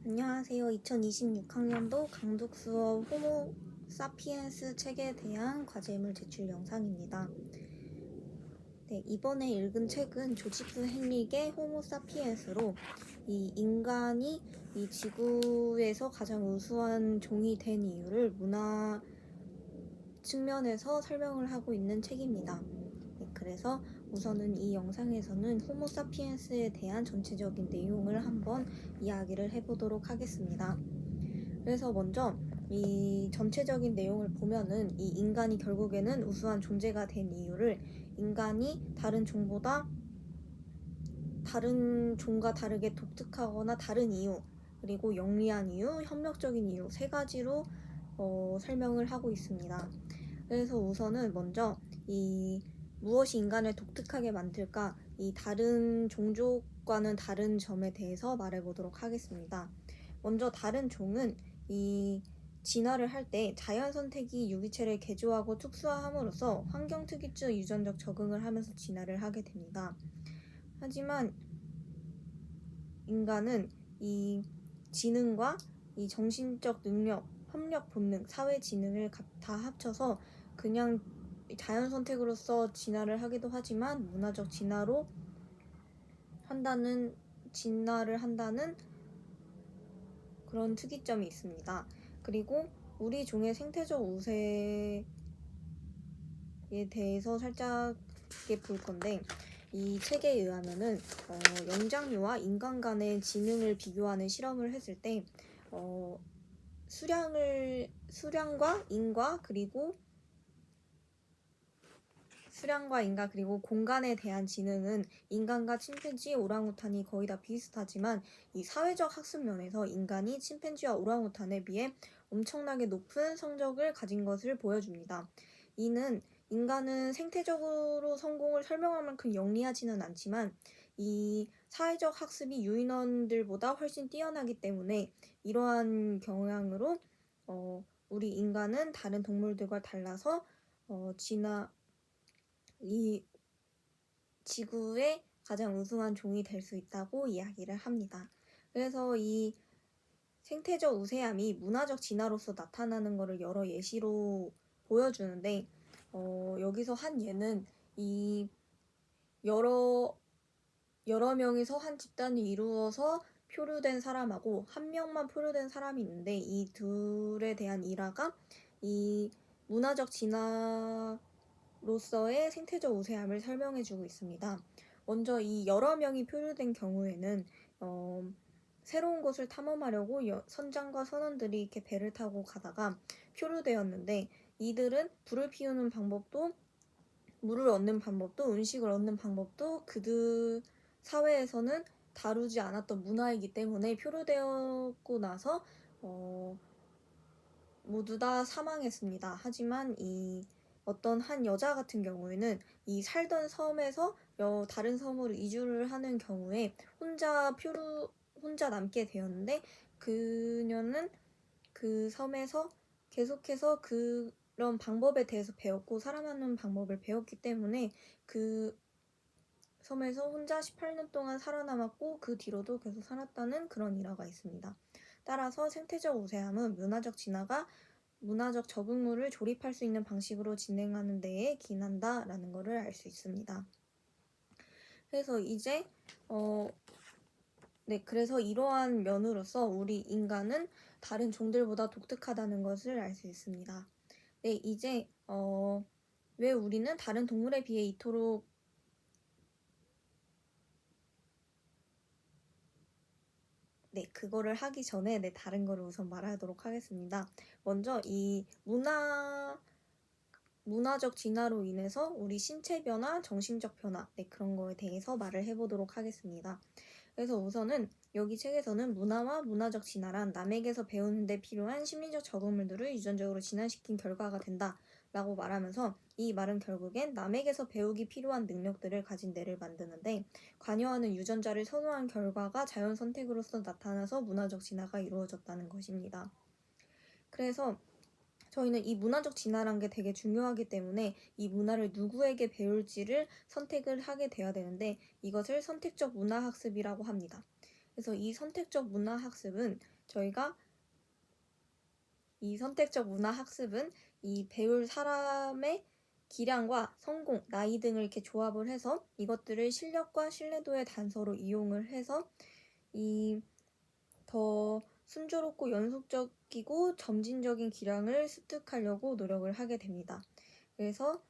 안녕하세요. 2026학년도 강독 수업 호모 사피엔스 책에 대한 과제물 제출 영상입니다. 네, 이번에 읽은 책은 조지프 헨릭의 호모 사피엔스로 이 인간이 이 지구에서 가장 우수한 종이 된 이유를 문화 측면에서 설명을 하고 있는 책입니다. 네, 그래서 우선은 이 영상에서는 호모 사피엔스에 대한 전체적인 내용을 한번 이야기를 해보도록 하겠습니다. 그래서 먼저 이 전체적인 내용을 보면은 이 인간이 결국에는 우수한 존재가 된 이유를 인간이 다른 종보다 다른 종과 다르게 독특하거나 다른 이유, 그리고 영리한 이유, 협력적인 이유 세 가지로 설명을 하고 있습니다. 그래서 우선은 먼저 이 무엇이 인간을 독특하게 만들까, 이 다른 종족과는 다른 점에 대해서 말해보도록 하겠습니다. 먼저 다른 종은 이 진화를 할 때 자연 선택이 유기체를 개조하고 특수화함으로써 환경 특이주 유전적 적응을 하면서 진화를 하게 됩니다. 하지만 인간은 이 지능과 이 정신적 능력, 협력 본능, 사회 지능을 다 합쳐서 그냥 자연 선택으로서 진화를 하기도 하지만 문화적 진화를 한다는 그런 특이점이 있습니다. 그리고 우리 종의 생태적 우세에 대해서 살짝 볼 건데, 이 책에 의하면은 영장류와 인간 간의 지능을 비교하는 실험을 했을 때 수량과 인과 그리고 공간에 대한 지능은 인간과 침팬지, 오랑우탄이 거의 다 비슷하지만 이 사회적 학습 면에서 인간이 침팬지와 오랑우탄에 비해 엄청나게 높은 성적을 가진 것을 보여줍니다. 이는 인간은 생태적으로 성공을 설명할 만큼 영리하지는 않지만 이 사회적 학습이 유인원들보다 훨씬 뛰어나기 때문에 이러한 경향으로 우리 인간은 다른 동물들과 달라서 이 지구의 가장 우수한 종이 될 수 있다고 이야기를 합니다. 그래서 이 생태적 우세함이 문화적 진화로서 나타나는 것을 여러 예시로 보여주는데, 여기서 한 예는 이 여러 명이서 한 집단이 이루어서 표류된 사람하고 한 명만 표류된 사람이 있는데, 이 둘에 대한 일화가 이 문화적 진화로서의 생태적 우세함을 설명해주고 있습니다. 먼저 이 여러 명이 표류된 경우에는 새로운 곳을 탐험하려고 선장과 선원들이 이렇게 배를 타고 가다가 표류되었는데, 이들은 불을 피우는 방법도, 물을 얻는 방법도, 음식을 얻는 방법도 그들 사회에서는 다루지 않았던 문화이기 때문에 표류되었고 나서 모두 다 사망했습니다. 하지만 이 어떤 한 여자 같은 경우에는 이 살던 섬에서 다른 섬으로 이주를 하는 경우에 혼자 남게 되었는데, 그녀는 그 섬에서 계속해서 그런 방법에 대해서 배웠고 살아가는 방법을 배웠기 때문에 그 섬에서 혼자 18년 동안 살아남았고 그 뒤로도 계속 살았다는 그런 일화가 있습니다. 따라서 생태적 우세함은 문화적 진화가 문화적 적응물을 조립할 수 있는 방식으로 진행하는 데에 기인한다라는 것을 알 수 있습니다. 그래서 이제 그래서 이러한 면으로서 우리 인간은 다른 종들보다 독특하다는 것을 알 수 있습니다. 네, 이제 왜 우리는 다른 동물에 비해 이토록 그거를 하기 전에 다른 거를 우선 말하도록 하겠습니다. 먼저 이 문화적 진화로 인해서 우리 신체 변화, 정신적 변화, 그런 거에 대해서 말을 해보도록 하겠습니다. 그래서 우선은 여기 책에서는 문화와 문화적 진화란 남에게서 배우는 데 필요한 심리적 적응물들을 유전적으로 진화시킨 결과가 된다 라고 말하면서, 이 말은 결국엔 남에게서 배우기 필요한 능력들을 가진 뇌를 만드는데 관여하는 유전자를 선호한 결과가 자연 선택으로서 나타나서 문화적 진화가 이루어졌다는 것입니다. 그래서 저희는 이 문화적 진화란 게 되게 중요하기 때문에 이 문화를 누구에게 배울지를 선택을 하게 되어야 되는데, 이것을 선택적 문화학습이라고 합니다. 그래서 이 선택적 문화학습은 이 배울 사람의 기량과 성공, 나이 등을 이렇게 조합을 해서 이것들을 실력과 신뢰도의 단서로 이용을 해서 이 더 순조롭고 연속적이고 점진적인 기량을 습득하려고 노력을 하게 됩니다. 그래서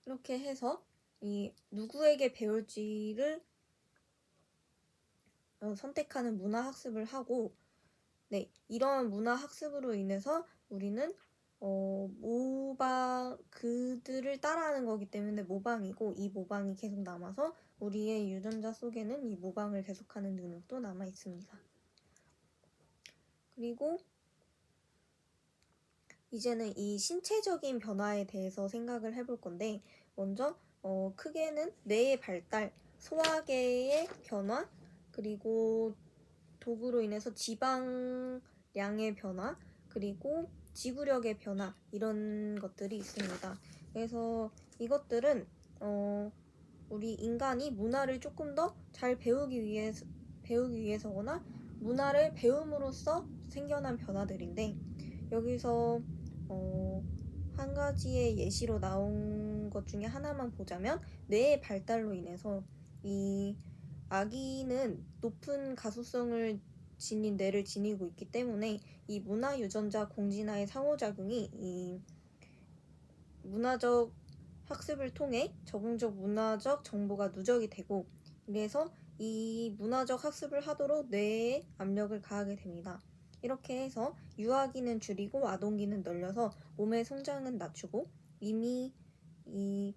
이렇게 해서 이 누구에게 배울지를 선택하는 문화학습을 하고, 이런 문화학습으로 인해서 우리는 그들을 따라하는 거기 때문에 모방이고, 이 모방이 계속 남아서 우리의 유전자 속에는 이 모방을 계속하는 능력도 남아 있습니다. 그리고 이제는 이 신체적인 변화에 대해서 생각을 해볼 건데, 먼저 크게는 뇌의 발달, 소화계의 변화, 그리고 도구로 인해서 지방량의 변화, 그리고 지구력의 변화, 이런 것들이 있습니다. 그래서 이것들은 우리 인간이 문화를 조금 더 잘 배우기 위해서거나 문화를 배움으로써 생겨난 변화들인데, 여기서 한 가지의 예시로 나온 것 중에 하나만 보자면, 뇌의 발달로 인해서 이 아기는 높은 가소성을 지닌 뇌를 지니고 있기 때문에 이 문화 유전자 공진화의 상호작용이 이 문화적 학습을 통해 적응적 문화적 정보가 누적이 되고, 그래서 이 문화적 학습을 하도록 뇌에 압력을 가하게 됩니다. 이렇게 해서 유아기는 줄이고 아동기는 늘려서 몸의 성장은 낮추고, 이미 이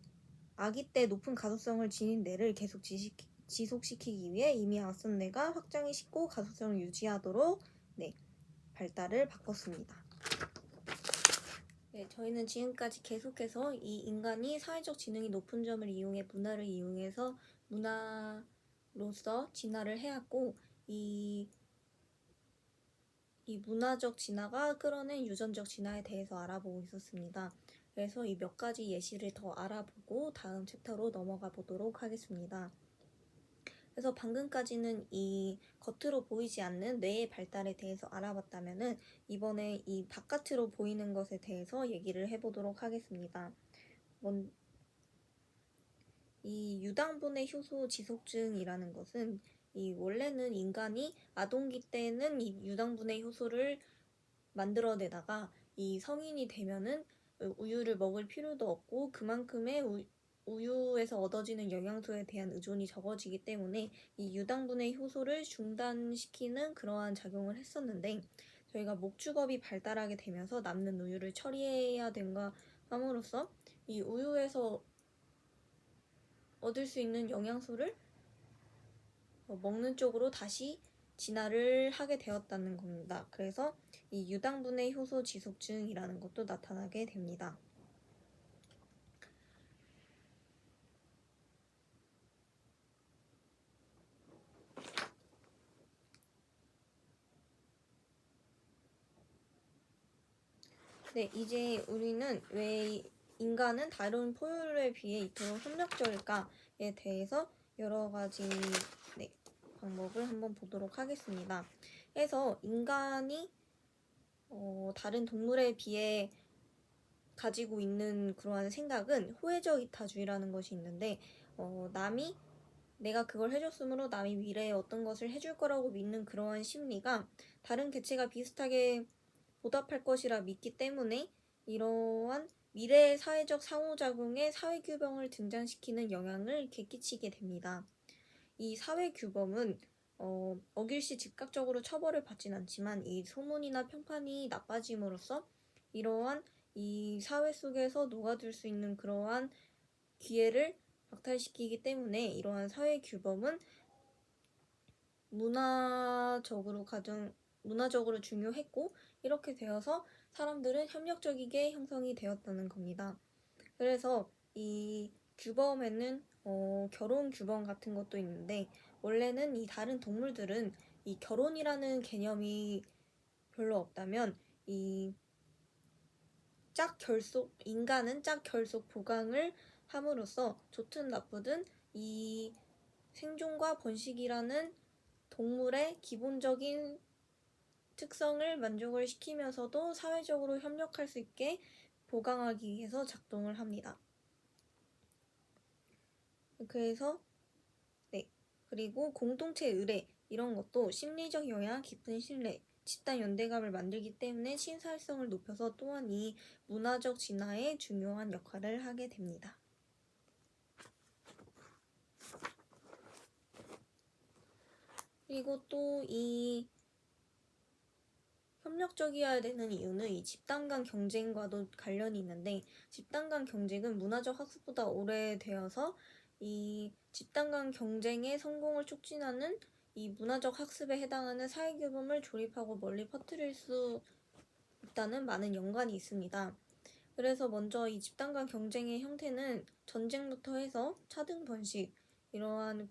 아기 때 높은 가소성을 지닌 뇌를 계속 지속시키기 위해 이미 앞선 뇌가 확장이 쉽고 가소성을 유지하도록 발달을 바꿨습니다. 저희는 지금까지 계속해서 이 인간이 사회적 지능이 높은 점을 이용해 문화를 이용해서 문화로서 진화를 해왔고, 이 문화적 진화가 끌어낸 유전적 진화에 대해서 알아보고 있었습니다. 그래서 이 몇 가지 예시를 더 알아보고 다음 챕터로 넘어가 보도록 하겠습니다. 그래서 방금까지는 이 겉으로 보이지 않는 뇌의 발달에 대해서 알아봤다면은, 이번에 이 바깥으로 보이는 것에 대해서 얘기를 해보도록 하겠습니다. 이 유당분해 효소 지속증이라는 것은 원래는 인간이 아동기 때는 이 유당분해 효소를 만들어내다가 이 성인이 되면은 우유를 먹을 필요도 없고 그만큼의 우유에서 얻어지는 영양소에 대한 의존이 적어지기 때문에 이 유당분해 효소를 중단시키는 그러한 작용을 했었는데, 저희가 목축업이 발달하게 되면서 남는 우유를 처리해야 된가 함으로써 이 우유에서 얻을 수 있는 영양소를 먹는 쪽으로 다시 진화를 하게 되었다는 겁니다. 그래서 이 유당분해 효소 지속증이라는 것도 나타나게 됩니다. 이제 우리는 왜 인간은 다른 포유류에 비해 이토록 협력적일까에 대해서 여러 가지 방법을 한번 보도록 하겠습니다. 그래서 인간이 다른 동물에 비해 가지고 있는 그러한 생각은 호혜적 이타주의라는 것이 있는데, 남이 내가 그걸 해줬으므로 남이 미래에 어떤 것을 해줄 거라고 믿는 그러한 심리가 다른 개체가 비슷하게 보답할 것이라 믿기 때문에 이러한 미래의 사회적 상호작용에 사회규범을 등장시키는 영향을 이렇게 끼치게 됩니다. 이 사회규범은 어길 시 즉각적으로 처벌을 받진 않지만 이 소문이나 평판이 나빠짐으로써 이러한 이 사회 속에서 녹아들 수 있는 그러한 기회를 박탈시키기 때문에 이러한 사회규범은 문화적으로 중요했고, 이렇게 되어서 사람들은 협력적이게 형성이 되었다는 겁니다. 그래서 이 규범에는 결혼 규범 같은 것도 있는데, 원래는 이 다른 동물들은 이 결혼이라는 개념이 별로 없다면 이 인간은 짝결속 보강을 함으로써 좋든 나쁘든 이 생존과 번식이라는 동물의 기본적인 특성을 만족을 시키면서도 사회적으로 협력할 수 있게 보강하기 위해서 작동을 합니다. 그래서 그리고 공동체 의뢰 이런 것도 심리적 영향, 깊은 신뢰, 집단 연대감을 만들기 때문에 신사일성을 높여서 또한 이 문화적 진화에 중요한 역할을 하게 됩니다. 그리고 또 이 협력적이어야 되는 이유는 이 집단 간 경쟁과도 관련이 있는데, 집단 간 경쟁은 문화적 학습보다 오래되어서 이 집단 간 경쟁의 성공을 촉진하는 이 문화적 학습에 해당하는 사회규범을 조립하고 멀리 퍼뜨릴 수 있다는 많은 연관이 있습니다. 그래서 먼저 이 집단 간 경쟁의 형태는 전쟁부터 해서 차등 번식, 이러한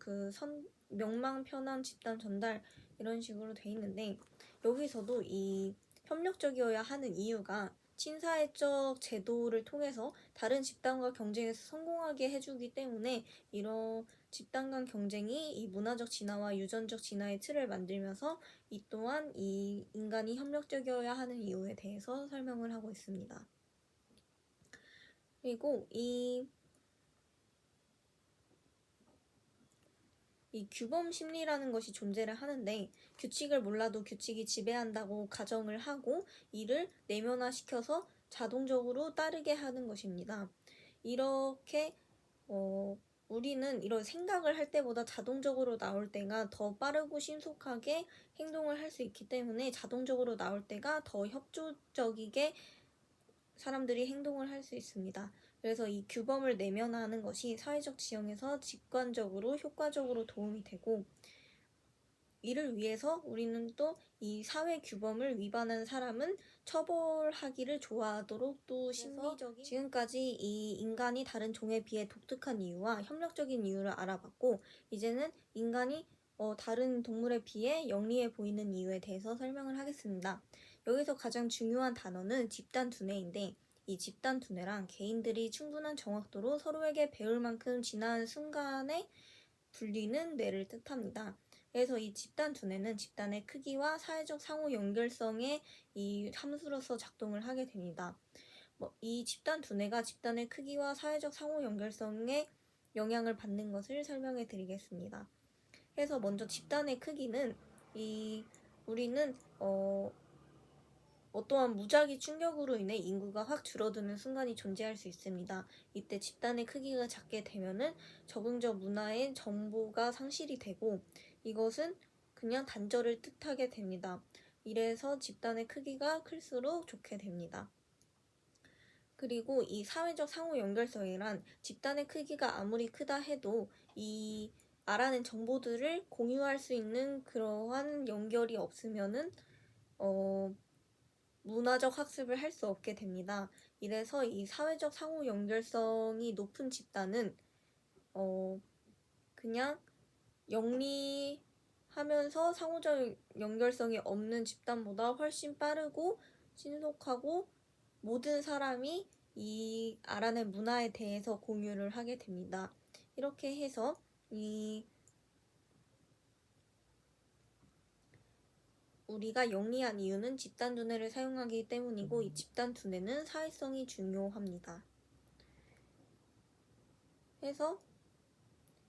명망 편한 집단 전달 이런 식으로 돼 있는데, 여기서도 이 협력적이어야 하는 이유가 친사회적 제도를 통해서 다른 집단과 경쟁에서 성공하게 해주기 때문에 이런 집단 간 경쟁이 이 문화적 진화와 유전적 진화의 틀을 만들면서 이 또한 이 인간이 협력적이어야 하는 이유에 대해서 설명을 하고 있습니다. 그리고 이 규범 심리라는 것이 존재를 하는데, 규칙을 몰라도 규칙이 지배한다고 가정을 하고 이를 내면화시켜서 자동적으로 따르게 하는 것입니다. 이렇게 우리는 이런 생각을 할 때보다 자동적으로 나올 때가 더 빠르고 신속하게 행동을 할 수 있기 때문에 자동적으로 나올 때가 더 협조적이게 사람들이 행동을 할 수 있습니다. 그래서 이 규범을 내면화하는 것이 사회적 지형에서 직관적으로 효과적으로 도움이 되고, 이를 위해서 우리는 또 이 사회 규범을 위반한 사람은 처벌하기를 좋아하도록 또 심리적인, 지금까지 이 인간이 다른 종에 비해 독특한 이유와 협력적인 이유를 알아봤고, 이제는 인간이 다른 동물에 비해 영리해 보이는 이유에 대해서 설명을 하겠습니다. 여기서 가장 중요한 단어는 집단 두뇌인데, 이 집단 두뇌란 개인들이 충분한 정확도로 서로에게 배울 만큼 지난 순간에 불리는 뇌를 뜻합니다. 그래서 이 집단 두뇌는 집단의 크기와 사회적 상호 연결성의 이 함수로서 작동을 하게 됩니다. 이 집단 두뇌가 집단의 크기와 사회적 상호 연결성에 영향을 받는 것을 설명해 드리겠습니다. 그래서 먼저 집단의 크기는 우리는 어떠한 무작위 충격으로 인해 인구가 확 줄어드는 순간이 존재할 수 있습니다. 이때 집단의 크기가 작게 되면은 적응적 문화의 정보가 상실이 되고, 이것은 그냥 단절을 뜻하게 됩니다. 이래서 집단의 크기가 클수록 좋게 됩니다. 그리고 이 사회적 상호 연결성이란 집단의 크기가 아무리 크다 해도 이 알아낸 정보들을 공유할 수 있는 그러한 연결이 없으면은 문화적 학습을 할 수 없게 됩니다. 이래서 이 사회적 상호 연결성이 높은 집단은 그냥 영리하면서 상호적 연결성이 없는 집단보다 훨씬 빠르고 신속하고 모든 사람이 이 알아낸 문화에 대해서 공유를 하게 됩니다. 이렇게 해서 우리가 영리한 이유는 집단 두뇌를 사용하기 때문이고, 이 집단 두뇌는 사회성이 중요합니다. 그래서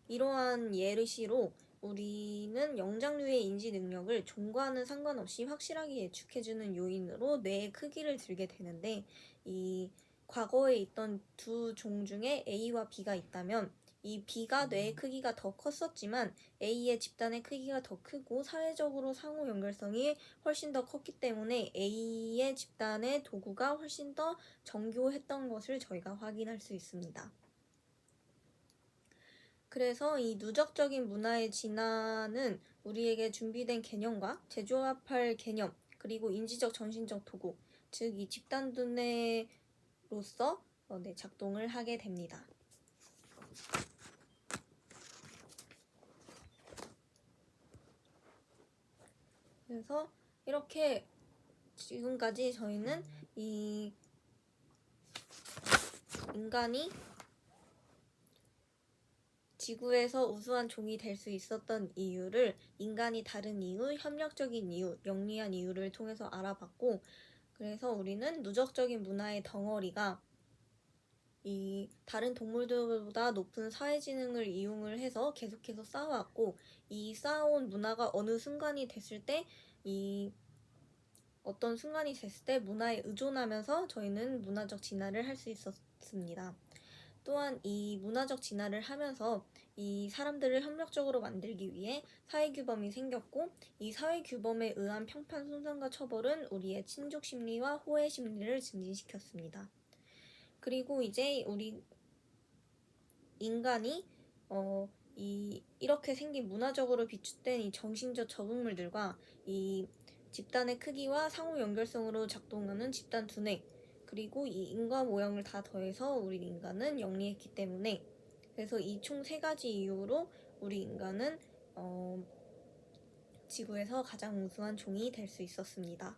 이러한 예시로 우리는 영장류의 인지 능력을 종과는 상관없이 확실하게 예측해주는 요인으로 뇌의 크기를 들게 되는데, 이 과거에 있던 두 종 중에 A와 B가 있다면 이 B가 뇌의 크기가 더 컸었지만 A의 집단의 크기가 더 크고 사회적으로 상호 연결성이 훨씬 더 컸기 때문에 A의 집단의 도구가 훨씬 더 정교했던 것을 저희가 확인할 수 있습니다. 그래서 이 누적적인 문화의 진화는 우리에게 준비된 개념과 재조합할 개념, 그리고 인지적 정신적 도구, 즉 이 집단 두뇌로서 작동을 하게 됩니다. 그래서 이렇게 지금까지 저희는 이 인간이 지구에서 우수한 종이 될 수 있었던 이유를 인간이 다른 이유, 협력적인 이유, 영리한 이유를 통해서 알아봤고, 그래서 우리는 누적적인 문화의 덩어리가 이 다른 동물들보다 높은 사회지능을 이용을 해서 계속해서 쌓아왔고, 이 쌓아온 문화가 어느 순간이 됐을 때 어떤 순간이 됐을 때 문화에 의존하면서 저희는 문화적 진화를 할 수 있었습니다. 또한 이 문화적 진화를 하면서 이 사람들을 협력적으로 만들기 위해 사회규범이 생겼고, 이 사회규범에 의한 평판 손상과 처벌은 우리의 친족 심리와 호혜 심리를 증진시켰습니다. 그리고 이제 우리 인간이 이렇게 생긴 문화적으로 비축된 이 정신적 적응물들과 이 집단의 크기와 상호 연결성으로 작동하는 집단 두뇌, 그리고 이 인과 모형을 다 더해서 우리 인간은 영리했기 때문에, 그래서 이 총 3가지 이유로 우리 인간은 지구에서 가장 우수한 종이 될 수 있었습니다.